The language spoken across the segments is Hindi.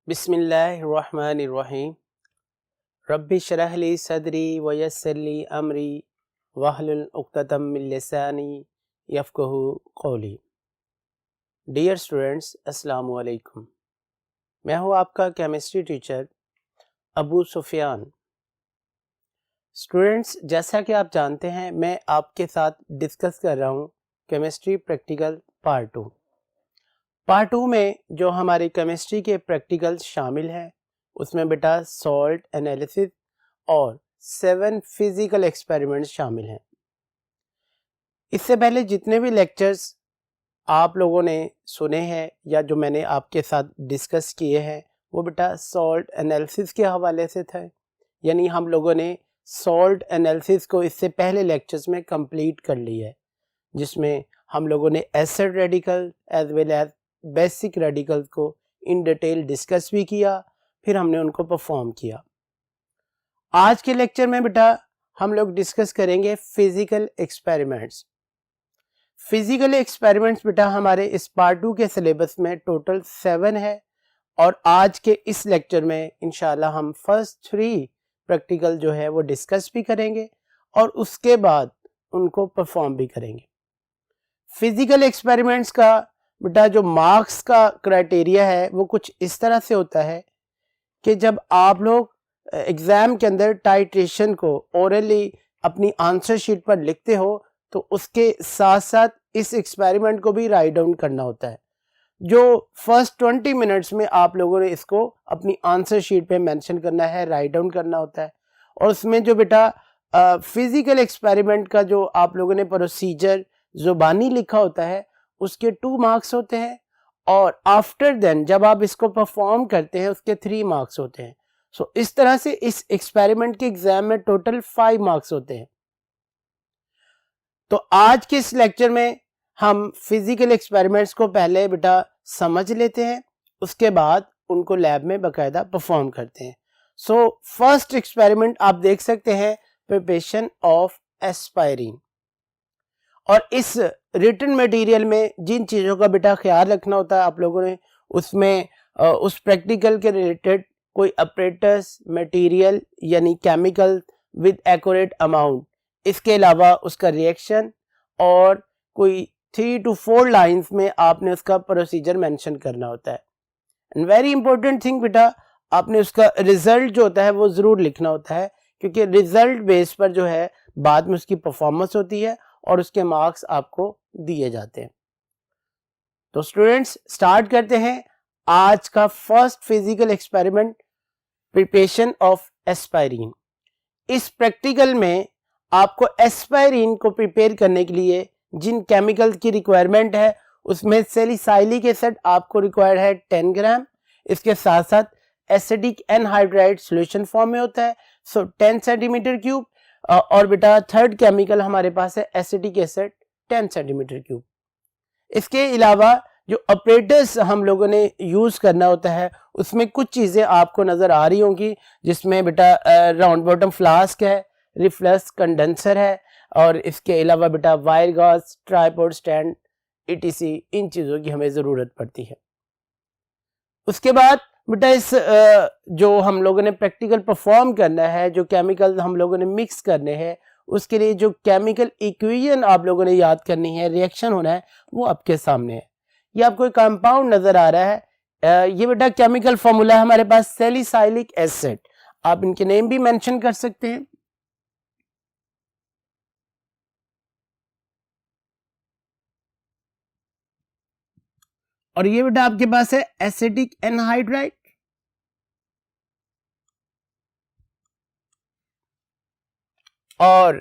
बिस्मिल्लाहिर्रहमानिर्रहीम। रब्बि शरह ली सदरी व यस्सिर ली अमरी वहलुल उक़्दतम मिन लिसानी यफ़क़हू क़ौली। डियर स्टूडेंट्स, अस्सलामु अलैकुम। मैं हूँ आपका chemistry teacher Abu Sufiyan. Students, जैसा कि आप जानते हैं, मैं आपके साथ डिस्कस कर रहा हूँ केमिस्ट्री प्रैक्टिकल पार्ट 2 में जो हमारी केमिस्ट्री के प्रैक्टिकल्स शामिल हैं उसमें बेटा सॉल्ट एनालिसिस और 7 फिजिकल एक्सपेरिमेंट्स शामिल हैं। इससे पहले जितने भी लेक्चर्स आप लोगों ने सुने हैं या जो मैंने आपके साथ डिस्कस किए हैं वो बेटा सॉल्ट एनालिसिस के हवाले से थे, यानी हम लोगों ने सॉल्ट एनालिसिस को इससे पहले लेक्चर्स में कंप्लीट कर लिया है, जिसमें हम लोगों ने acid radical as well as basic radicals को इन डिटेल डिस्कस भी किया, फिर हमने उनको परफॉर्म किया। आज के लेक्चर में बेटा हम लोग डिस्कस करेंगे फिजिकल एक्सपेरिमेंट्स। फिजिकल एक्सपेरिमेंट्स बेटा हमारे इस पार्ट 2 के सिलेबस में टोटल 7 है और आज के इस लेक्चर में इंशाल्लाह हम फर्स्ट 3 प्रैक्टिकल जो है वो डिस्कस भी करेंगे और उसके बाद उनको परफॉर्म भी करेंगे। फिजिकल एक्सपेरिमेंट्स का बेटा जो मार्क्स का क्राइटेरिया है वो कुछ इस तरह से होता है कि जब आप लोग एग्ज़ाम के अंदर टाइट्रेशन को ओरली अपनी आंसर शीट पर लिखते हो तो उसके साथ साथ इस एक्सपेरिमेंट को भी राइट डाउन करना होता है। जो फर्स्ट 20 मिनट्स में आप लोगों ने इसको अपनी आंसर शीट पे मेंशन करना है, राइट डाउन करना होता है। और उसमें जो बेटा फिजिकल एक्सपेरिमेंट का जो आप लोगों ने प्रोसीजर ज़ुबानी लिखा होता है उसके 2 मार्क्स होते हैं और आफ्टर देन जब आप इसको परफॉर्म करते हैं उसके 3 मार्क्स होते हैं। सो इस तरह से इस एक्सपेरिमेंट के एग्जाम में टोटल 5 मार्क्स होते हैं। तो आज के इस लेक्चर में हम फिजिकल एक्सपेरिमेंट्स को पहले बेटा समझ लेते हैं, उसके बाद उनको लैब में बाकायदा परफॉर्म करते हैं। सो फर्स्ट एक्सपेरिमेंट आप देख सकते हैं, प्रिपरेशन ऑफ एस्पायरिन। और इस रिटन मटेरियल में जिन चीज़ों का बेटा ख्याल रखना होता है आप लोगों ने उसमें उस प्रैक्टिकल के रिलेटेड कोई अपरेटस मटेरियल यानी केमिकल विद एक्यूरेट अमाउंट, इसके अलावा उसका रिएक्शन और कोई 3 to 4 लाइंस में आपने उसका प्रोसीजर मेंशन करना होता है। एंड वेरी इंपॉर्टेंट थिंग बेटा आपने उसका रिजल्ट जो होता है वो ज़रूर लिखना होता है, क्योंकि रिजल्ट बेस पर जो है बाद में उसकी परफॉर्मेंस होती है और उसके मार्क्स आपको दिए जाते हैं। तो स्टूडेंट्स स्टार्ट करते हैं आज का first physical experiment, preparation of एस्पायरिन। इस प्रैक्टिकल में आपको एस्पायरिन को प्रिपेयर करने के लिए जिन केमिकल की रिक्वायरमेंट है उसमें सैलिसाइलिक एसिड आपको रिक्वायर्ड है 10 ग्राम। इसके साथ साथ एसिडिक एनहाइड्राइड सॉल्यूशन फॉर्म में होता है, सो 10 सेंटीमीटर क्यूब। और बेटा थर्ड केमिकल हमारे पास है एसिटिक एसिड 10 सेंटीमीटर क्यूब। इसके अलावा जो ऑपरेटर्स हम लोगों ने यूज करना होता है उसमें कुछ चीजें आपको नजर आ रही होंगी, जिसमें बेटा राउंड बॉटम फ्लास्क है, रिफ्लक्स कंडेंसर है और इसके अलावा बेटा wire gauze, tripod stand etc इन चीजों की हमें जरूरत पड़ती है। उसके बाद बेटा इस जो हम लोगों ने प्रैक्टिकल परफॉर्म करना है, जो केमिकल हम लोगों ने मिक्स करने हैं, उसके लिए जो केमिकल इक्वेशन आप लोगों ने याद करनी है, रिएक्शन होना है, वो आपके सामने है। ये आपको एक कंपाउंड नजर आ रहा है, ये बेटा केमिकल फॉर्मूला है हमारे पास सैलिसाइलिक एसिड। आप इनके नेम भी मेंशन कर सकते हैं। और ये बेटा आपके पास है एसिटिक एनहाइड्राइड। और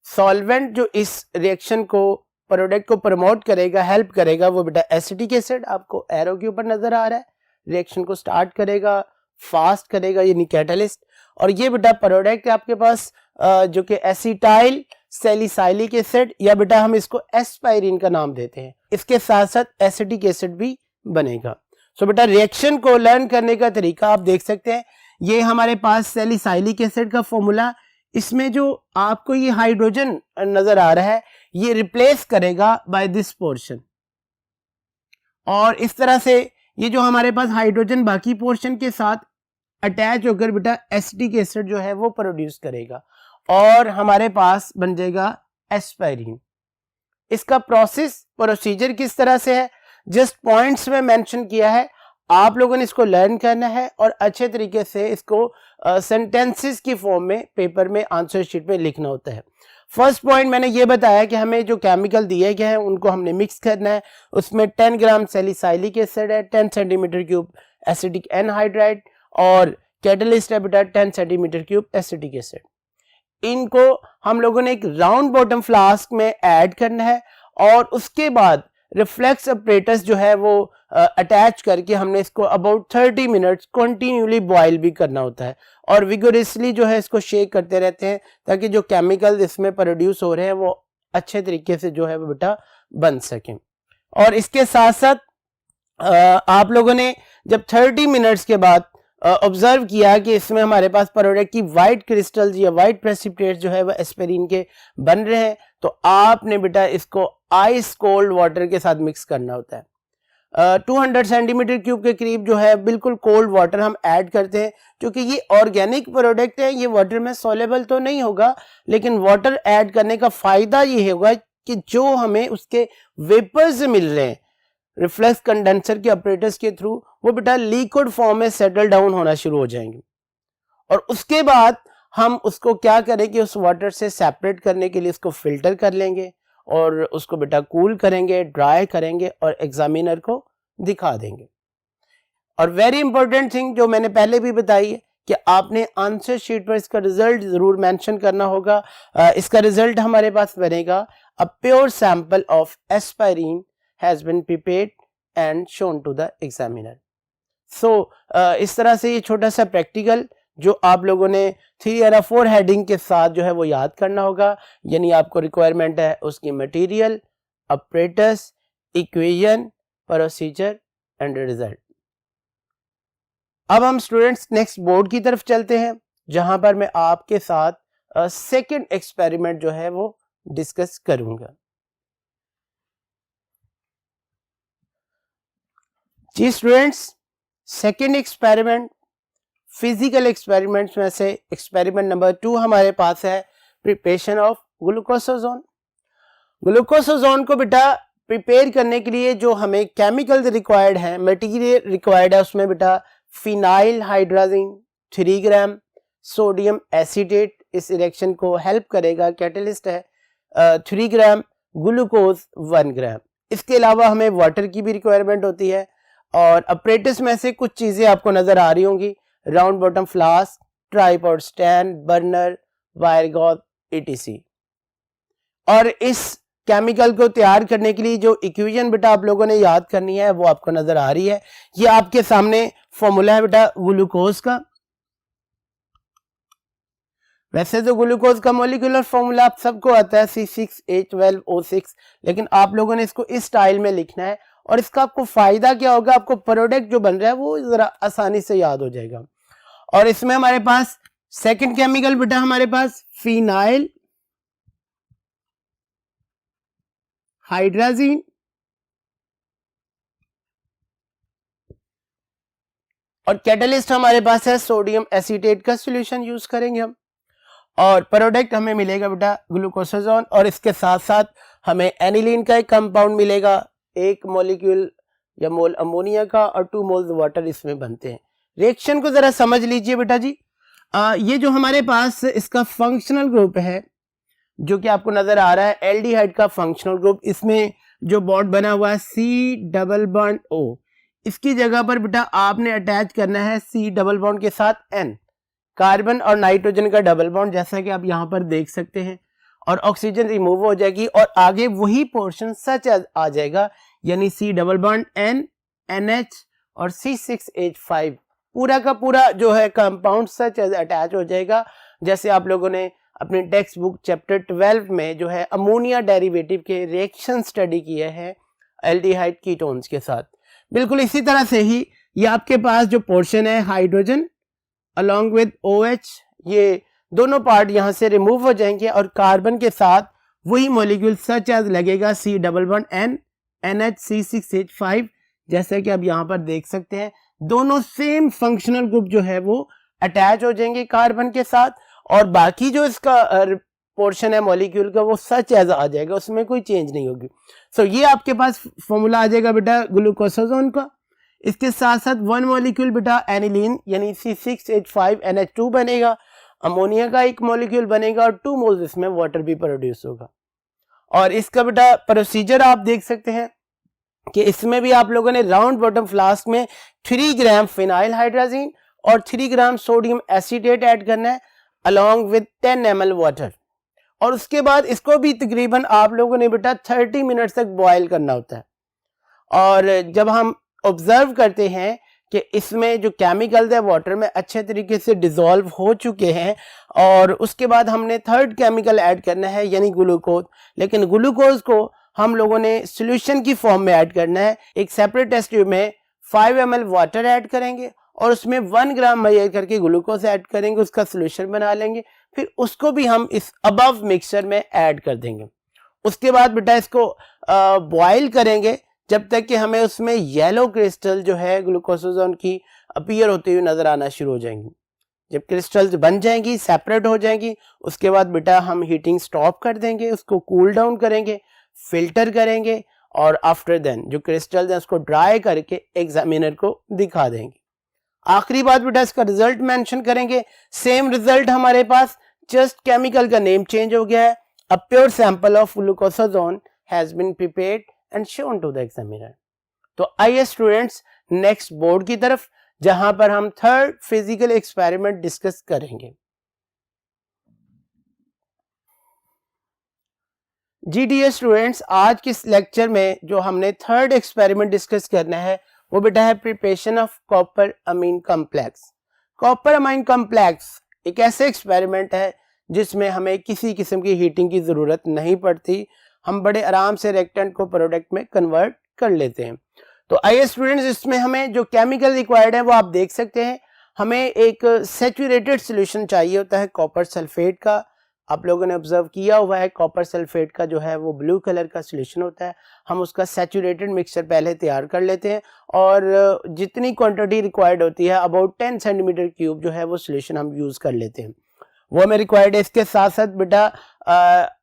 सॉल्वेंट जो इस रिएक्शन को प्रोडक्ट को प्रमोट करेगा, हेल्प करेगा, वो बेटा एसिटिक एसिड आपको एरो के ऊपर नजर आ रहा है। रिएक्शन को स्टार्ट करेगा, फास्ट करेगा, यानी कैटलिस्ट। और ये बेटा प्रोडक्ट आपके पास जो कि एसिटाइल सैलिसाइलिक एसिड या बेटा हम इसको एस्पायरिन का नाम देते हैं, इसके साथ साथ एसिटिक एसिड भी बनेगा। सो बेटा रिएक्शन को लर्न करने का तरीका आप देख सकते हैं। ये हमारे पास सैलिसाइलिक एसिड का फॉर्मूला, इसमें जो आपको ये हाइड्रोजन नजर आ रहा है ये रिप्लेस करेगा बाय दिस पोर्शन, और इस तरह से ये जो हमारे पास हाइड्रोजन बाकी पोर्शन के साथ अटैच होकर बेटा एसिटिक एसिड जो है वो प्रोड्यूस करेगा और हमारे पास बन जाएगा एस्पाइरिन। इसका प्रोसीजर किस तरह से है, जस्ट पॉइंट्स में मेंशन किया है, आप लोगों ने इसको लर्न करना है और अच्छे तरीके से इसको सेंटेंसेस की फॉर्म में पेपर में आंसर शीट में लिखना होता है। फर्स्ट पॉइंट मैंने ये बताया कि हमें जो केमिकल दिए गए हैं उनको हमने मिक्स करना है। उसमें 10 ग्राम सैलिसाइलिक एसिड है, 10 सेंटीमीटर क्यूब एसिटिक एनहाइड्राइड और कैटलिस्ट है बेटा 10 सेंटीमीटर क्यूब एसिटिक एसिड। इनको हम लोगों ने एक राउंड बॉटम फ्लास्क में ऐड करना है और उसके बाद रिफ्लेक्स अपरेटस जो है वो अटैच करके हमने इसको अबाउट 30 मिनट्स कंटिन्यूली बॉयल भी करना होता है और विगोरसली जो है इसको शेक करते रहते हैं ताकि जो केमिकल इसमें प्रोड्यूस हो रहे हैं वो अच्छे तरीके से जो है वो बेटा बन सकें। और इसके साथ साथ आप लोगों ने जब 30 मिनट्स के बाद ऑब्जर्व किया कि इसमें हमारे पास प्रोडक्ट की वाइट क्रिस्टल्स या वाइट प्रेसिपिटेट्स जो है वो एस्पिरिन के बन रहे हैं, तो आपने बेटा इसको आइस कोल्ड वाटर के साथ मिक्स करना होता है। 200 सेंटीमीटर क्यूब के करीब जो है बिल्कुल कोल्ड वाटर हम ऐड करते हैं क्योंकि ये ऑर्गेनिक प्रोडक्ट है, ये वाटर में सोलेबल तो नहीं होगा, लेकिन वाटर ऐड करने का फायदा ये होगा कि जो हमें उसके वेपर्स मिल रहे हैं रिफ्लेक्स कंडेंसर के ऑपरेटर्स के थ्रू वो बेटा लिक्विड फॉर्म में सेटल डाउन होना शुरू हो जाएंगे और उसके बाद हम उसको क्या करेंगे, उस वाटर से सेपरेट करने के लिए इसको फिल्टर कर लेंगे और उसको बेटा कूल करेंगे, ड्राई करेंगे और एग्जामिनर को दिखा देंगे। और वेरी इंपॉर्टेंट थिंग जो मैंने पहले भी बताई है कि आपने आंसर शीट पर इसका रिजल्ट जरूर मेंशन करना होगा। इसका रिजल्ट हमारे पास बनेगा a pure sample of aspirin has been prepared and shown to the examiner. So इस तरह से ये छोटा सा प्रैक्टिकल जो आप लोगों ने 3 या 4 हेडिंग के साथ जो है वो याद करना होगा, यानी आपको रिक्वायरमेंट है उसकी material, operators, equation, procedure and result. अब हम स्टूडेंट्स नेक्स्ट बोर्ड की तरफ चलते हैं जहां पर मैं आपके साथ सेकेंड एक्सपेरिमेंट जो है वो डिस्कस करूंगा। जी students, second experiment physical experiments में से एक्सपेरिमेंट नंबर 2 हमारे पास है प्रिपरेशन ऑफ ग्लूकोसाजोन। ग्लूकोसाजोन को बेटा प्रिपेयर करने के लिए जो हमें केमिकल रिक्वायर्ड है, मटेरियल रिक्वायर्ड है, उसमें बेटा फिनाइल हाइड्राजिन 3 ग्राम, सोडियम एसीटेट इस रिएक्शन को हेल्प करेगा, कैटलिस्ट है 3 ग्राम, ग्लूकोज 1 ग्राम। इसके अलावा हमें वाटर की भी रिक्वायरमेंट होती है और अपरेटस में से कुछ चीजें आपको नजर आ रही होंगी, round bottom flask, tripod stand, burner, wire gauze etc। और इस केमिकल को तैयार करने के लिए जो इक्वेशन बेटा आप लोगों ने याद करनी है वो आपको नजर आ रही है। ये आपके सामने फॉर्मूला है बेटा ग्लूकोज का। वैसे तो ग्लूकोज का मॉलिक्यूलर फॉर्मूला आप सबको आता है C6H12O6, लेकिन आप लोगों ने इसको इस स्टाइल में लिखना है और इसका आपको फायदा क्या होगा, आपको प्रोडक्ट जो बन रहा है वो जरा आसानी से याद हो जाएगा। और इसमें हमारे पास सेकंड केमिकल बेटा हमारे पास फिनाइल हाइड्राजिन और कैटलिस्ट हमारे पास है सोडियम एसीटेट का सॉल्यूशन यूज करेंगे हम और प्रोडक्ट हमें मिलेगा बेटा ग्लूकोसाजोन और इसके साथ साथ हमें एनिलीन का एक कंपाउंड मिलेगा, 1 मॉलिक्यूल या मोल अमोनिया का और 2 मोल्स वाटर इसमें बनते हैं। रिएक्शन को जरा समझ लीजिए बेटा जी। ये जो हमारे पास इसका फंक्शनल ग्रुप है जो कि आपको नजर आ रहा है एल्डिहाइड का फंक्शनल ग्रुप, इसमें जो बॉन्ड बना हुआ है C डबल बॉन्ड O, इसकी जगह पर बेटा आपने अटैच करना है C डबल बॉन्ड के साथ N, कार्बन और नाइट्रोजन का डबल बॉन्ड जैसा कि आप यहाँ पर देख सकते हैं, और ऑक्सीजन रिमूव हो जाएगी और आगे वही पोर्शन सच आ जाएगा, यानी C double bond N NH और C6H5 पूरा का पूरा जो है कंपाउंड सच अटैच हो जाएगा। जैसे आप लोगों ने अपनी टेक्स्ट बुक चैप्टर 12 में जो है अमोनिया डेरिवेटिव के रिएक्शन स्टडी किए हैं एल्डिहाइड कीटोन्स के साथ, बिल्कुल इसी तरह से ही ये आपके पास जो पोर्शन है हाइड्रोजन अलॉन्ग विद OH, ये दोनों पार्ट यहाँ से रिमूव हो जाएंगे और कार्बन के साथ वही मॉलिक्यूल सच एज लगेगा C double bond N NH C6H5, जैसे कि आप यहाँ पर देख सकते हैं दोनों सेम फंक्शनल ग्रुप जो है वो अटैच हो जाएंगे कार्बन के साथ, और बाकी जो इसका पोर्शन है मॉलिक्यूल का वो सच एज आ जाएगा, उसमें कोई चेंज नहीं होगी। सो ये आपके पास फॉर्मूला आ जाएगा बेटा ग्लूकोसाजोन का। इसके साथ साथ वन मॉलिक्यूल बेटा एनिलीन यानी C6H5NH2 बनेगा, अमोनिया का एक मॉलिक्यूल बनेगा और 2 मोल्स इसमें वाटर भी प्रोड्यूस होगा। और इसका बेटा प्रोसीजर आप देख सकते हैं कि इसमें भी आप लोगों ने राउंड बॉटम फ्लास्क में 3 ग्राम फिनाइल हाइड्राजीन और 3 ग्राम सोडियम एसीटेट ऐड करना है अलॉन्ग विद 10 ml वाटर, और उसके बाद इसको भी तकरीबन आप लोगों ने बेटा 30 मिनट्स तक बॉयल करना होता है। और जब हम ऑब्जर्व करते हैं कि इसमें जो केमिकल्स है वाटर में अच्छे तरीके से डिसॉल्व हो चुके हैं, और उसके बाद हमने थर्ड केमिकल ऐड करना है यानी ग्लूकोज, लेकिन ग्लूकोज को हम लोगों ने सॉल्यूशन की फॉर्म में ऐड करना है। एक सेपरेट टेस्ट ट्यूब में 5 ml वाटर ऐड करेंगे और उसमें 1 ग्राम मेजर करके ग्लूकोज ऐड करेंगे, उसका सॉल्यूशन बना लेंगे, फिर उसको भी हम इस अबव मिक्सचर में ऐड कर देंगे। उसके बाद बेटा इसको बॉयल करेंगे जब तक कि हमें उसमें येलो क्रिस्टल जो है ग्लूकोसाजोन की अपीयर होती हुई नजर आना शुरू हो जाएंगी। जब क्रिस्टल्स बन जाएंगी, सेपरेट हो जाएंगी, उसके बाद बेटा हम हीटिंग स्टॉप कर देंगे, उसको कूल डाउन करेंगे, फिल्टर करेंगे, और आफ्टर देन जो क्रिस्टल्स हैं उसको ड्राई करके एग्जामिनर को दिखा देंगे। आखिरी बात बेटा इसका रिजल्ट मेंशन करेंगे। सेम रिजल्ट हमारे पास, जस्ट केमिकल का नेम चेंज हो गया है। A pure sample of glucosazone has been prepared and shown to the examiner. तो आइए स्टूडेंट्स नेक्स्ट बोर्ड की तरफ, जहां पर हम थर्ड फिजिकल एक्सपेरिमेंट डिस्कस करेंगे। जी डियर स्टूडेंट्स, आज के लेक्चर में जो हमने थर्ड एक्सपेरिमेंट डिस्कस करना है वो बेटा है preparation of copper amine complex. Copper amine complex एक ऐसे एक्सपेरिमेंट है जिसमें हमें किसी किस्म की हीटिंग की जरूरत नहीं पड़ती, हम बड़े आराम से रिएक्टेंट को प्रोडक्ट में कन्वर्ट कर लेते हैं। तो आइए स्टूडेंट्स, इसमें हमें जो केमिकल रिक्वायर्ड है वो आप देख सकते हैं। हमें एक सैचुरेटेड सॉल्यूशन चाहिए होता है कॉपर सल्फेट का। आप लोगों ने ऑब्जर्व किया हुआ है कॉपर सल्फेट का जो है वो ब्लू कलर का सॉल्यूशन होता है। हम उसका सैचुरेटेड मिक्सचर पहले तैयार कर लेते हैं, और जितनी क्वांटिटी रिक्वायर्ड होती है अबाउट 10 सेंटीमीटर क्यूब जो है वो सॉल्यूशन हम यूज कर लेते हैं, वो हमें रिक्वायर्ड है। इसके साथ साथ बेटा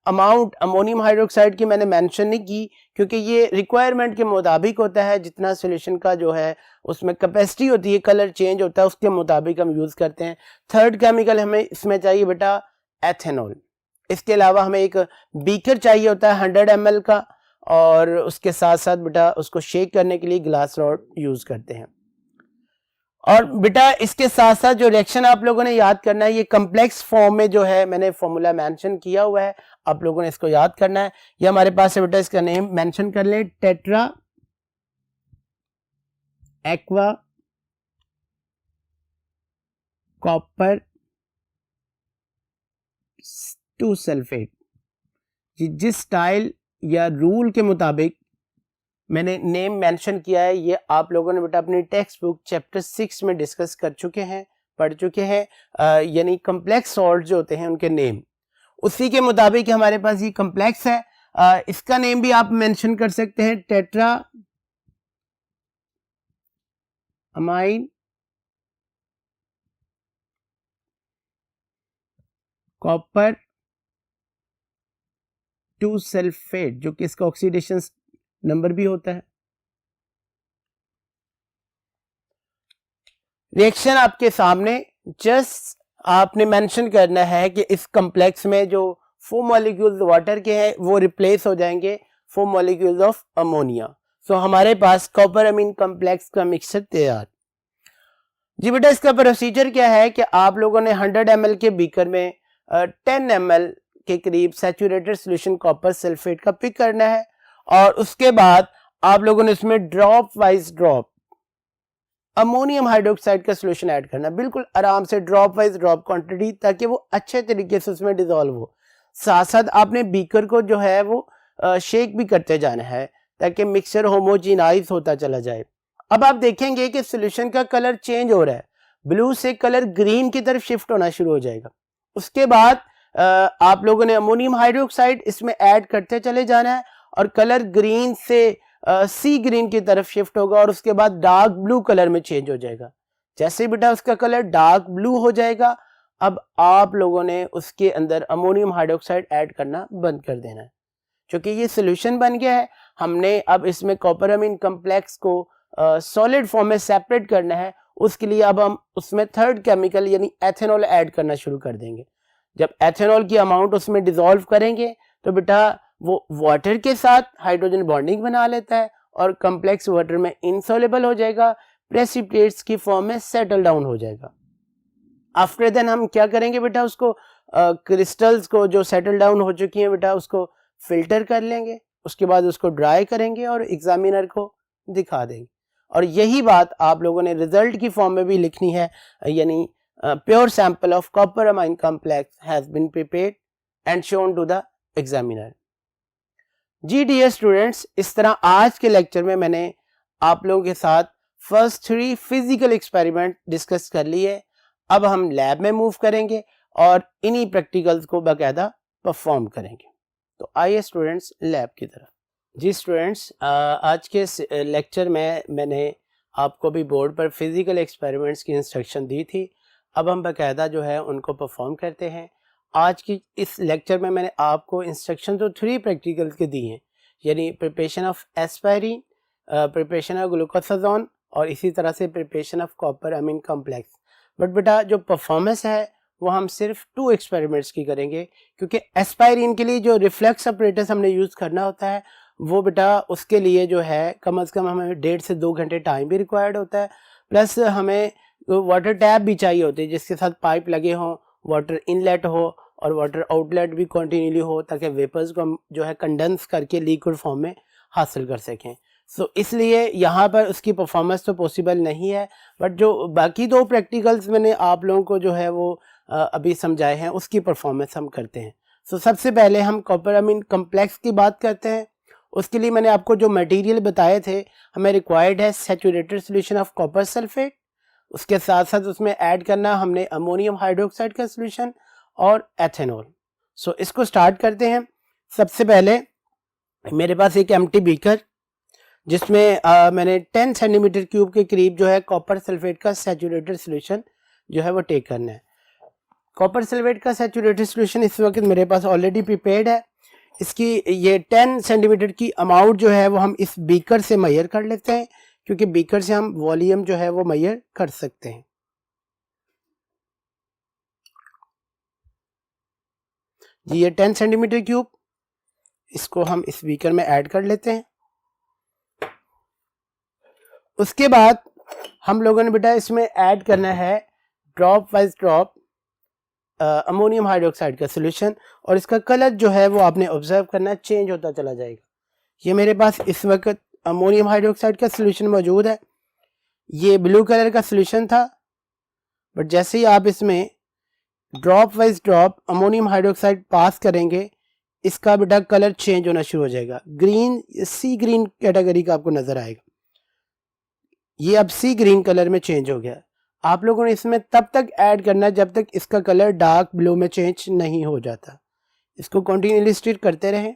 अमाउंट अमोनियम हाइड्रोक्साइड की मैंने मेंशन नहीं की, क्योंकि ये रिक्वायरमेंट के मुताबिक होता है। जितना सॉल्यूशन का जो है उसमें कैपेसिटी होती है, कलर चेंज होता है, उसके मुताबिक हम यूज करते हैं। थर्ड केमिकल हमें इसमें चाहिए बेटा एथेनॉल। इसके अलावा हमें एक बीकर चाहिए होता है 100 ml का, और उसके साथ साथ बेटा उसको शेक करने के लिए ग्लास रॉड यूज करते हैं। और बेटा इसके साथ साथ जो रिएक्शन आप लोगों ने याद करना है, ये कम्प्लेक्स फॉर्म में जो है मैंने फॉर्मूला मेंशन किया हुआ है, आप लोगों ने इसको याद करना है। ये हमारे पास है बेटा, इसका नेम मेंशन कर ले, टेट्रा एक्वा कॉपर 2 सल्फेट। जिस स्टाइल या रूल के मुताबिक मैंने नेम मेंशन किया है, ये आप लोगों ने बेटा अपनी टेक्स्ट बुक चैप्टर 6 में डिस्कस कर चुके हैं, पढ़ चुके हैं। यानी कम्प्लेक्स सॉल्ट जो होते हैं उनके नेम, उसी के मुताबिक हमारे पास ये कम्प्लेक्स है। इसका नेम भी आप मेंशन कर सकते हैं, टेट्रा अमाइन कॉपर 2 सल्फेट, जो कि इसका ऑक्सीडेशन नंबर भी होता है। रिएक्शन आपके सामने, जस्ट आपने मेंशन करना है कि इस कॉम्प्लेक्स में जो 4 मॉलिक्यूल्स वाटर के हैं वो रिप्लेस हो जाएंगे 4 मॉलिक्यूल्स ऑफ अमोनिया। सो हमारे पास कॉपर अमीन कॉम्प्लेक्स का मिक्सचर तैयार। जी बेटा, इसका प्रोसीजर क्या है कि आप लोगों ने 100 ml के बीकर में 10 ml के करीब सैचुरेटेड सॉल्यूशन कॉपर सल्फेट का पिक करना है, और उसके बाद आप लोगों ने इसमें dropwise drop ammonium hydroxide का सॉल्यूशन ऐड करना है, बिल्कुल आराम से ड्रॉप वाइज ड्रॉप क्वांटिटी, ताकि वो अच्छे तरीके से उसमें डिसॉल्व हो। साथ साथ आपने बीकर को जो है वो शेक भी करते जाना है ताकि मिक्सचर होमोजेनाइज होता चला जाए। अब आप देखेंगे कि सॉल्यूशन का कलर चेंज हो रहा है, ब्लू से कलर ग्रीन की तरफ शिफ्ट होना शुरू हो जाएगा। उसके बाद आप लोगों ने अमोनियम हाइड्रोक्साइड इसमें ऐड करते चले जाना है, और कलर ग्रीन से सी ग्रीन की तरफ शिफ्ट होगा और उसके बाद डार्क ब्लू कलर में चेंज हो जाएगा। जैसे बेटा उसका कलर डार्क ब्लू हो जाएगा, अब आप लोगों ने उसके अंदर अमोनियम हाइड्रोक्साइड ऐड करना बंद कर देना है। क्योंकि ये सोल्यूशन बन गया है, हमने अब इसमें कॉपर अमीन कम्प्लेक्स को सॉलिड फॉर्म में सेपरेट करना है। उसके लिए अब हम उसमें थर्ड केमिकल यानी एथेनॉल ऐड करना शुरू कर देंगे। जब एथेनॉल की अमाउंट उसमें डिसॉल्व करेंगे तो बेटा वो वाटर के साथ हाइड्रोजन बॉन्डिंग बना लेता है और कम्प्लेक्स वाटर में इनसॉल्युबल हो जाएगा, प्रेसिपिटेट्स की फॉर्म में सेटल डाउन हो जाएगा। आफ्टर देन हम क्या करेंगे बेटा, उसको क्रिस्टल्स को जो सेटल डाउन हो चुकी हैं बेटा उसको फिल्टर कर लेंगे, उसके बाद उसको ड्राई करेंगे और एग्जामिनर को दिखा देंगे। और यही बात आप लोगों ने रिजल्ट की फॉर्म में भी लिखनी है, यानी pure sample of copper amine complex has been prepared and shown to the examiner. जी डियर स्टूडेंट्स, इस तरह आज के लेक्चर में मैंने आप लोगों के साथ फर्स्ट 3 फिजिकल एक्सपेरिमेंट डिस्कस कर लिए। अब हम लैब में मूव करेंगे और इन्हीं प्रैक्टिकल्स को बाकायदा परफॉर्म करेंगे। तो आइए स्टूडेंट्स लैब की तरफ। जी स्टूडेंट्स, आज के लेक्चर में मैंने आपको भी बोर्ड पर फिजिकल एक्सपेरिमेंट्स की इंस्ट्रक्शन दी थी। अब हम बाकायदा जो है उनको परफॉर्म करते हैं। आज की इस लेक्चर में मैंने आपको इंस्ट्रक्शन तो 3 प्रैक्टिकल्स के दी हैं, यानी preparation of aspirin, preparation of glucosazone और इसी तरह से preparation of copper amine complex. But बेटा जो परफॉर्मेंस है वो हम सिर्फ 2 एक्सपेरिमेंट्स की करेंगे, क्योंकि एस्पायरिन के लिए जो रिफ्लेक्स अपरेटस हमने यूज़ करना होता है वो बेटा उसके लिए जो है कम से कम हमें 1.5 से 2 घंटे टाइम भी रिक्वायर्ड होता है, प्लस हमें वाटर टैप भी चाहिए होती है जिसके साथ पाइप लगे हों, वाटर इनलेट हो और वाटर आउटलेट भी कंटिन्यूली हो, ताकि वेपर्स को हम जो है कंडेंस करके लिक्विड फॉर्म में हासिल कर सकें। सो इसलिए यहाँ पर उसकी परफॉर्मेंस तो पॉसिबल नहीं है, बट जो बाकी 2 प्रैक्टिकल्स मैंने आप लोगों को जो है वो अभी समझाए हैं उसकी परफॉर्मेंस हम करते हैं। सो सबसे पहले हम कॉपर अमीन कम्प्लेक्स की बात करते हैं। उसके लिए मैंने आपको जो मटेरियल बताए थे, हमें रिक्वायर्ड है saturated solution of copper sulphate, उसके साथ साथ उसमें ऐड करना हमने अमोनियम हाइड्रोक्साइड का सोल्यूशन और एथेनॉल। सो इसको स्टार्ट करते हैं। सबसे पहले मेरे पास एक एम्प्टी बीकर जिसमें मैंने 10 सेंटीमीटर क्यूब के करीब जो है कॉपर सल्फेट का सैचुरेटेड सोल्यूशन जो है वो टेक करना है। कॉपर सल्फेट का सैचुरेटेड सोल्यूशन इस वक्त मेरे पास ऑलरेडी प्रिपेयर्ड है। इसकी ये 10 सेंटीमीटर की अमाउंट जो है वो हम इस बीकर से मेजर कर लेते हैं, क्योंकि बीकर से हम वॉल्यूम जो है वो मेजर कर सकते हैं। जी ये 10 सेंटीमीटर क्यूब, इसको हम इस बीकर में ऐड कर लेते हैं। उसके बाद हम लोगों ने बेटा इसमें ऐड करना है drop wise drop ammonium hydroxide का सोल्यूशन, और इसका कलर जो है वो आपने ऑब्जर्व करना है, चेंज होता चला जाएगा। ये मेरे पास इस वक्त अमोनियम हाइड्रोक्साइड का सोल्यूशन मौजूद है। ये ब्लू कलर का सोल्यूशन था, बट जैसे ही आप इसमें dropwise drop ammonium hydroxide pass करेंगे इसका बेटा कलर चेंज होना शुरू हो जाएगा। ग्रीन, सी ग्रीन कैटेगरी का आपको नजर आएगा। ये अब सी ग्रीन कलर में चेंज हो गया। आप लोगों ने इसमें तब तक ऐड करना है जब तक इसका कलर डार्क ब्लू में चेंज नहीं हो जाता। इसको कंटिन्यूअसली स्टिर करते रहें।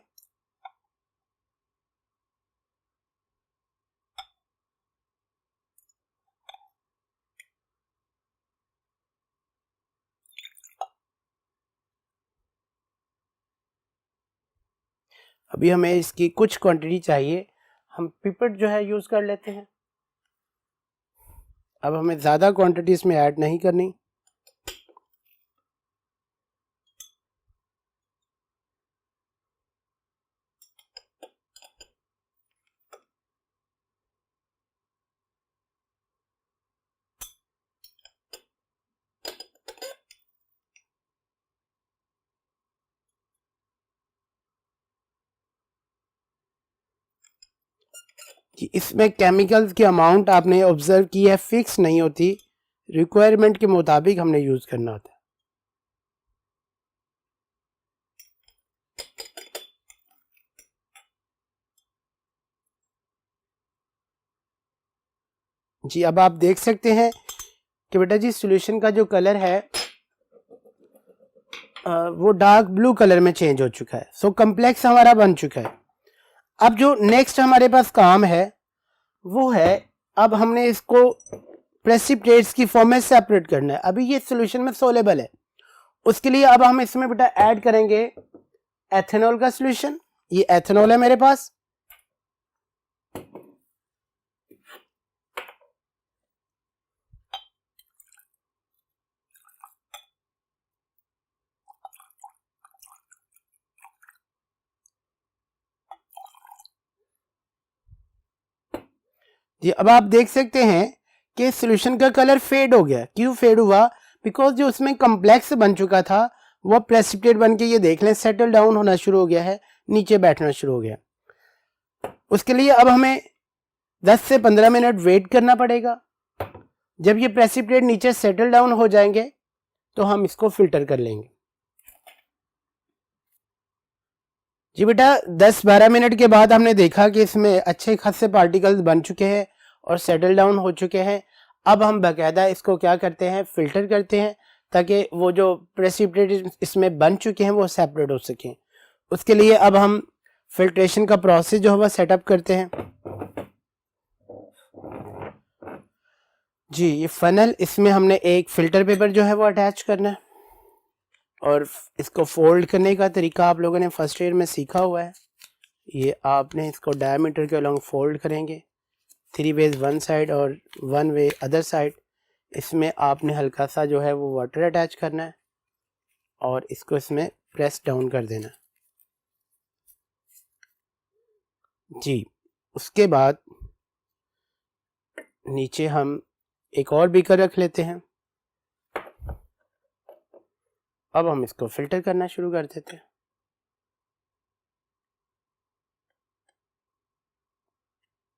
अभी हमें इसकी कुछ क्वांटिटी चाहिए, हम पिपेट जो है यूज कर लेते हैं। अब हमें ज़्यादा क्वांटिटी इसमें ऐड नहीं करनी। कि इसमें केमिकल्स की अमाउंट आपने ऑब्जर्व की है, फिक्स नहीं होती, रिक्वायरमेंट के मुताबिक हमने यूज करना होता है। जी अब आप देख सकते हैं कि बेटा जी सॉल्यूशन का जो कलर है वो डार्क ब्लू कलर में चेंज हो चुका है। सो कम्प्लेक्स हमारा बन चुका है। अब जो नेक्स्ट हमारे पास काम है वो है, अब हमने इसको प्रेसिपिटेट्स की फॉर्म में सेपरेट करना है। अभी ये सॉल्यूशन में सोलेबल है, उसके लिए अब हम इसमें बेटा ऐड करेंगे एथेनॉल का सॉल्यूशन। ये एथेनॉल है मेरे पास, जी। अब आप देख सकते हैं कि सॉल्यूशन का कलर फेड हो गया। क्यों फेड हुआ? बिकॉज जो उसमें कॉम्प्लेक्स बन चुका था वो प्रेसिपिटेट बन के, ये देख लें, सेटल डाउन होना शुरू हो गया है, नीचे बैठना शुरू हो गया। उसके लिए अब हमें 10 से 15 मिनट वेट करना पड़ेगा। जब ये प्रेसिपिटेट नीचे सेटल डाउन हो जाएंगे तो हम इसको फिल्टर कर लेंगे। जी बेटा, 10-12 मिनट के बाद हमने देखा कि इसमें अच्छे खासे पार्टिकल्स बन चुके हैं और सेटल डाउन हो चुके हैं। अब हम बाकायदा इसको क्या करते हैं, फिल्टर करते हैं, ताकि वो जो प्रेसिपिटेट इसमें बन चुके हैं वो सेपरेट हो सकें। उसके लिए अब हम फिल्ट्रेशन का प्रोसेस जो है वह सेटअप करते हैं। जी, ये फनल, इसमें हमने एक फिल्टर पेपर जो है वो अटैच करना है और इसको फोल्ड करने का तरीका आप लोगों ने फर्स्ट ईयर में सीखा हुआ है। ये आपने इसको डायमीटर के अलॉन्ग फोल्ड करेंगे, 3 वेज वन साइड और 1 वे अदर साइड। इसमें आपने हल्का सा जो है वो वाटर अटैच करना है और इसको इसमें प्रेस डाउन कर देना जी। उसके बाद नीचे हम एक और बीकर रख लेते हैं। अब हम इसको फिल्टर करना शुरू कर देते हैं।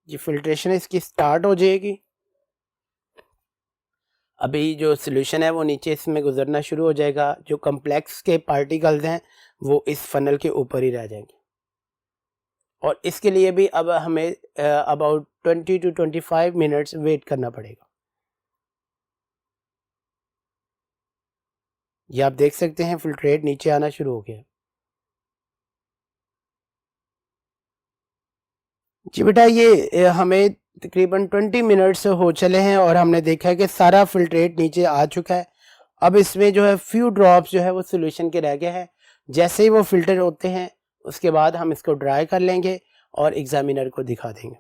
जी, फिल्ट्रेशन इसकी स्टार्ट हो जाएगी। अभी जो सॉल्यूशन है वो नीचे इसमें गुजरना शुरू हो जाएगा। जो कॉम्प्लेक्स के पार्टिकल्स हैं वो इस फनल के ऊपर ही रह जाएंगे और इसके लिए भी अब हमें अबाउट 20 to 25 मिनट्स वेट करना पड़ेगा। ये आप देख सकते हैं फिल्ट्रेट नीचे आना शुरू हो गया। जी बेटा, ये हमें तकरीबन 20 मिनट्स हो चले हैं और हमने देखा है कि सारा फिल्ट्रेट नीचे आ चुका है। अब इसमें जो है फ्यू ड्रॉप्स जो है वो सॉल्यूशन के रह गए हैं। जैसे ही वो फिल्टर होते हैं उसके बाद हम इसको ड्राई कर लेंगे और एग्जामिनर को दिखा देंगे।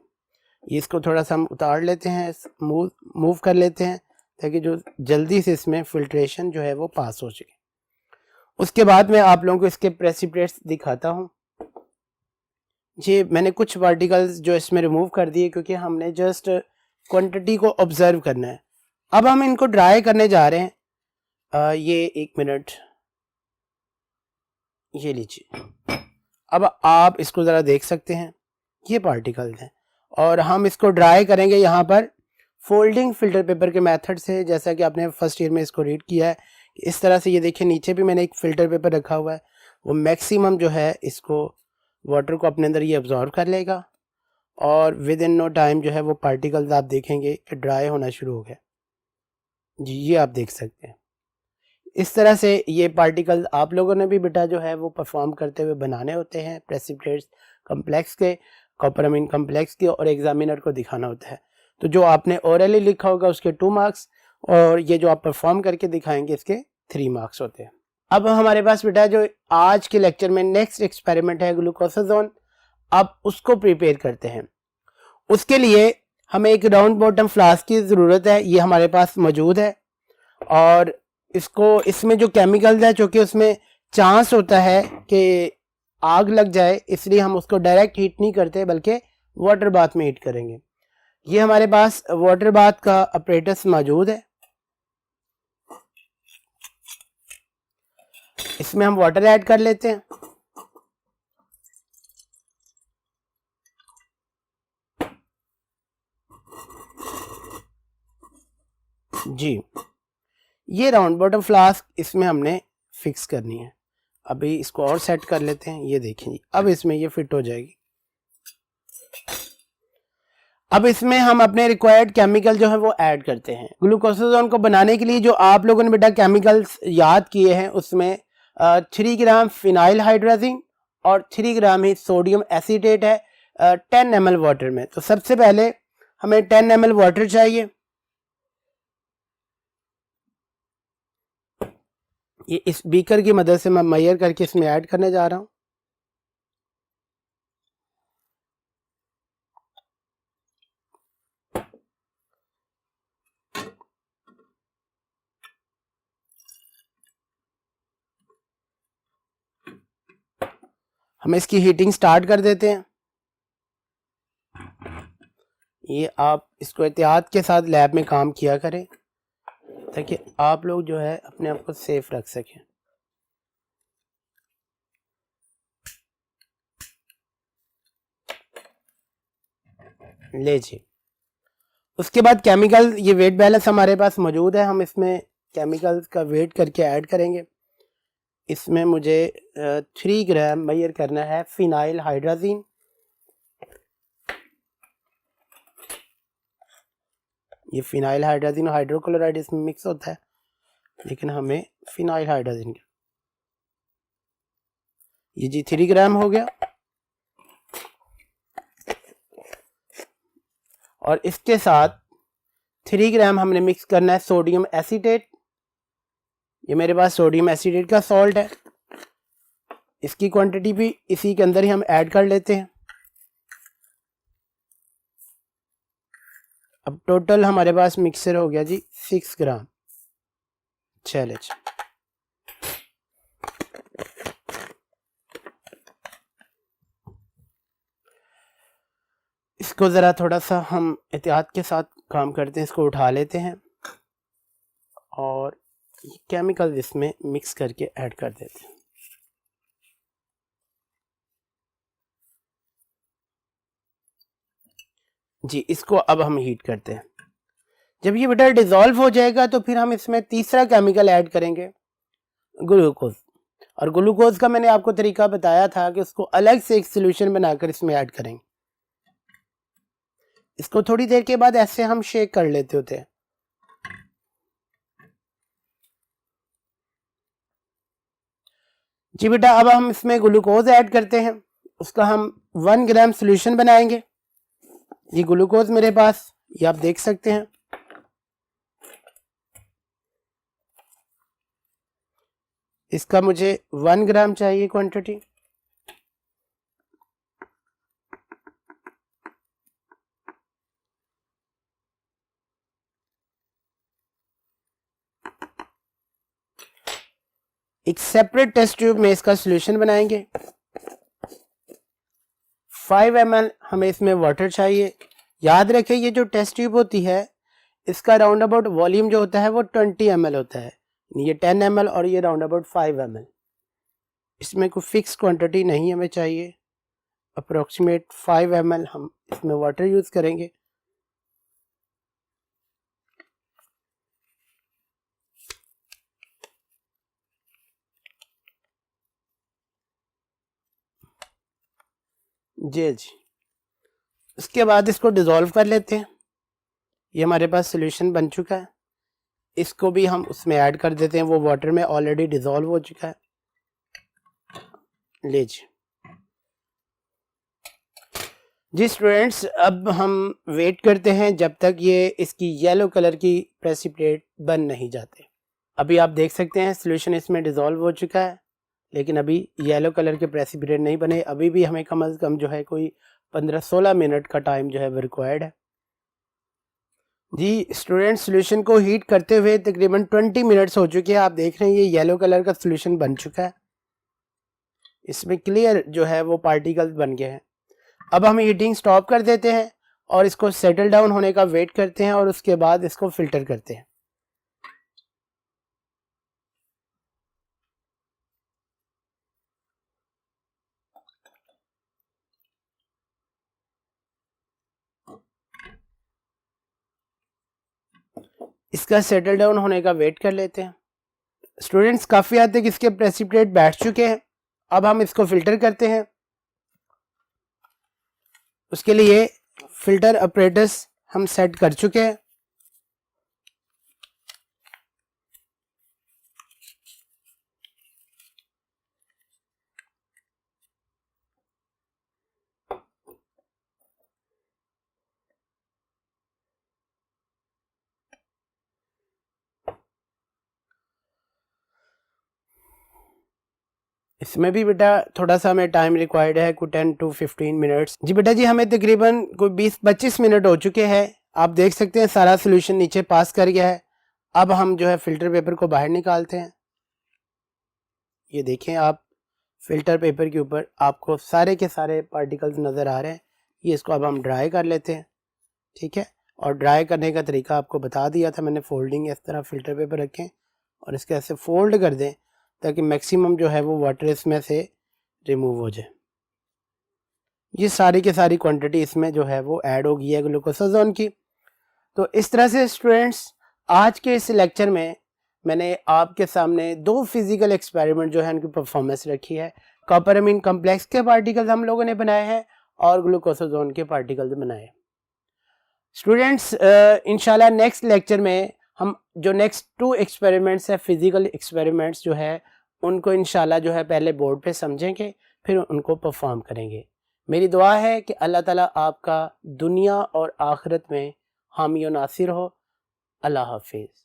ये इसको थोड़ा सा हम उतार लेते हैं, मूव कर लेते हैं, ताकि जो जल्दी से इसमें फिल्ट्रेशन जो है वो पास हो सके। उसके बाद मैं आप लोगों को इसके प्रेसिपिटेट्स दिखाता हूँ। जी, मैंने कुछ पार्टिकल्स जो इसमें रिमूव कर दिए क्योंकि हमने जस्ट क्वांटिटी को ऑब्जर्व करना है। अब हम इनको ड्राई करने जा रहे हैं। ये 1 मिनट, ये लीजिए। अब आप इसको ज़रा देख सकते हैं, ये पार्टिकल्स हैं और हम इसको ड्राई करेंगे यहाँ पर फोल्डिंग फिल्टर पेपर के मेथड से। जैसा कि आपने फर्स्ट ईयर में इसको रीड किया है, इस तरह से। ये देखिए, नीचे भी मैंने एक फ़िल्टर पेपर रखा हुआ है, वो मैक्सिमम जो है इसको वाटर को अपने अंदर ये अब्जॉर्व कर लेगा और विद इन नो टाइम जो है वो पार्टिकल्स आप देखेंगे कि ड्राई होना शुरू हो गया। जी, ये आप देख सकते हैं। इस तरह से ये पार्टिकल्स आप लोगों ने भी बेटा जो है वो परफॉर्म करते हुए बनाने होते हैं, प्रेसिपिटेट्स कॉम्प्लेक्स के, कॉपरमीन कॉम्प्लेक्स के, और एग्जामिनर को दिखाना होता है। तो जो आपने ओरली लिखा होगा उसके 2 मार्क्स और ये जो आप परफॉर्म करके दिखाएंगे इसके 3 मार्क्स होते हैं। अब हमारे पास बेटा जो आज के लेक्चर में नेक्स्ट एक्सपेरिमेंट है ग्लूकोसाजोन, अब उसको प्रिपेयर करते हैं। उसके लिए हमें एक राउंड बॉटम फ्लास्क की ज़रूरत है। ये हमारे पास मौजूद है और इसको, इसमें जो केमिकल्स है, चूँकि उसमें चांस होता है कि आग लग जाए, इसलिए हम उसको डायरेक्ट हीट नहीं करते बल्कि वाटर बाथ में हीट करेंगे। ये हमारे पास वाटर बाथ का अपरेटस मौजूद है। इसमें हम वाटर ऐड कर लेते हैं। जी, ये राउंड बॉटम फ्लास्क इसमें हमने फिक्स करनी है। अभी इसको और सेट कर लेते हैं। ये देखें, अब इसमें ये फिट हो जाएगी। अब इसमें हम अपने रिक्वायर्ड केमिकल जो है वो ऐड करते हैं। ग्लूकोसाजोन को बनाने के लिए जो आप लोगों ने बेटा केमिकल्स याद किए हैं, उसमें 3 ग्राम फिनाइल हाइड्राजिन और 3 ग्राम ही सोडियम एसीटेट है। 10 ml वाटर में। तो सबसे पहले हमें 10 ml वाटर चाहिए। ये इस बीकर की मदद से मैं मेजर करके इसमें ऐड करने जा रहा हूँ। हम इसकी हीटिंग स्टार्ट कर देते हैं। ये आप इसको एहतियात के साथ लैब में काम किया करें ताकि आप लोग जो है अपने आप को सेफ रख सकें। ले जी, उसके बाद केमिकल, ये वेट बैलेंस हमारे पास मौजूद है, हम इसमें केमिकल्स का वेट करके ऐड करेंगे। इसमें मुझे 3 ग्राम मेजर करना है फिनाइल हाइड्राजीन। ये फिनाइल हाइड्राजीन हाइड्रोक्लोराइड इसमें मिक्स होता है, लेकिन हमें फिनाइल हाइड्राजीन, ये जी 3 ग्राम हो गया। और इसके साथ 3 ग्राम हमने मिक्स करना है सोडियम एसीटेट। ये मेरे पास सोडियम एसीटेट का सॉल्ट है, इसकी क्वांटिटी भी इसी के अंदर ही हम ऐड कर लेते हैं। अब टोटल हमारे पास मिक्सर हो गया जी 6 ग्राम। चले जी, इसको ज़रा थोड़ा सा हम एहतियात के साथ काम करते हैं, इसको उठा लेते हैं और केमिकल इसमें मिक्स करके ऐड कर देते हैं। जी, इसको अब हम हीट करते हैं। जब ये बेटा डिज़ोल्व हो जाएगा तो फिर हम इसमें तीसरा केमिकल ऐड करेंगे, ग्लूकोज। और ग्लूकोज का मैंने आपको तरीका बताया था कि उसको अलग से एक सोल्यूशन बनाकर इसमें ऐड करेंगे। इसको थोड़ी देर के बाद ऐसे हम शेक कर लेते होते हैं। जी बेटा, अब हम इसमें ग्लूकोज ऐड करते हैं, उसका हम 1 ग्राम सोल्यूशन बनाएंगे। ये ग्लूकोज मेरे पास, ये आप देख सकते हैं, इसका मुझे 1 ग्राम चाहिए क्वांटिटी। एक सेपरेट टेस्ट ट्यूब में इसका सॉल्यूशन बनाएंगे। 5 ml हमें इसमें वाटर चाहिए। याद रखें, ये जो टेस्ट ट्यूब होती है इसका राउंड अबाउट वॉल्यूम जो होता है वो 20 ml होता है। ये 10 ml और ये राउंड अबाउट 5 ml। इसमें कोई फिक्स क्वांटिटी नहीं हमें चाहिए, अप्रोक्सीमेट 5 ml हम इसमें वाटर यूज़ करेंगे। जी जी, उसके बाद इसको डिज़ोल्व कर लेते हैं। ये हमारे पास सॉल्यूशन बन चुका है, इसको भी हम उसमें ऐड कर देते हैं, वो वाटर में ऑलरेडी डिज़ोल्व हो चुका है। ले जी स्टूडेंट्स, अब हम वेट करते हैं जब तक ये इसकी येलो कलर की प्रेसिपिटेट बन नहीं जाते। अभी आप देख सकते हैं सॉल्यूशन इसमें डिज़ोल्व हो चुका है, लेकिन अभी येलो कलर के प्रेसिपिटेट नहीं बने। अभी भी हमें कम से कम जो है कोई 15-16 मिनट का टाइम जो है वो रिक्वायर्ड है। जी स्टूडेंट, सॉल्यूशन को हीट करते हुए तकरीबन 20 मिनट्स हो चुके हैं। आप देख रहे हैं ये येलो कलर का सॉल्यूशन बन चुका है, इसमें क्लियर जो है वो पार्टिकल्स बन गए हैं। अब हम हीटिंग स्टॉप कर देते हैं और इसको सेटल डाउन होने का वेट करते हैं और उसके बाद इसको फिल्टर करते हैं। इसका सेटल डाउन होने का वेट कर लेते हैं। स्टूडेंट्स, काफ़ी हद तक इसके प्रेसिपिटेट बैठ चुके हैं। अब हम इसको फिल्टर करते हैं। उसके लिए फिल्टर अपरेटस हम सेट कर चुके हैं। इसमें भी बेटा थोड़ा सा हमें टाइम रिक्वायर्ड है, कोई 10 to 15 मिनट्स। जी बेटा जी, हमें तकरीबन कोई 20-25 मिनट हो चुके हैं। आप देख सकते हैं सारा सोल्यूशन नीचे पास कर गया है। अब हम जो है फिल्टर पेपर को बाहर निकालते हैं। ये देखें आप, फिल्टर पेपर के ऊपर आपको सारे के सारे पार्टिकल्स नज़र आ रहे हैं। ये इसको अब हम ड्राई कर लेते हैं, ठीक है। और ड्राई करने का तरीका आपको बता दिया था मैंने। फोल्डिंग इस तरह फिल्टर पेपर रखें और इसके ऐसे फोल्ड कर दें ताकि मैक्सिमम जो है वो वाटर इसमें से रिमूव हो जाए। ये सारी की सारी क्वांटिटी इसमें जो है वो ऐड हो गई है ग्लूकोसाजोन की। तो इस तरह से स्टूडेंट्स, आज के इस लेक्चर में मैंने आपके सामने 2 फिजिकल एक्सपेरिमेंट जो है उनकी परफॉर्मेंस रखी है। कॉपर अमीन कॉम्प्लेक्स के पार्टिकल्स हम लोगों ने बनाए हैं और ग्लूकोसाजोन के पार्टिकल्स बनाए। स्टूडेंट्स, इंशाल्लाह नेक्स्ट लेक्चर में हम जो नेक्स्ट 2 एक्सपेरिमेंट्स है, फिजिकल एक्सपेरिमेंट्स जो है, उनको इंशाल्लाह जो है पहले बोर्ड पे समझेंगे, फिर उनको परफॉर्म करेंगे। मेरी दुआ है कि अल्लाह ताला आपका दुनिया और आखिरत में हामी और नासिर हो। अल्लाह हाफिज़।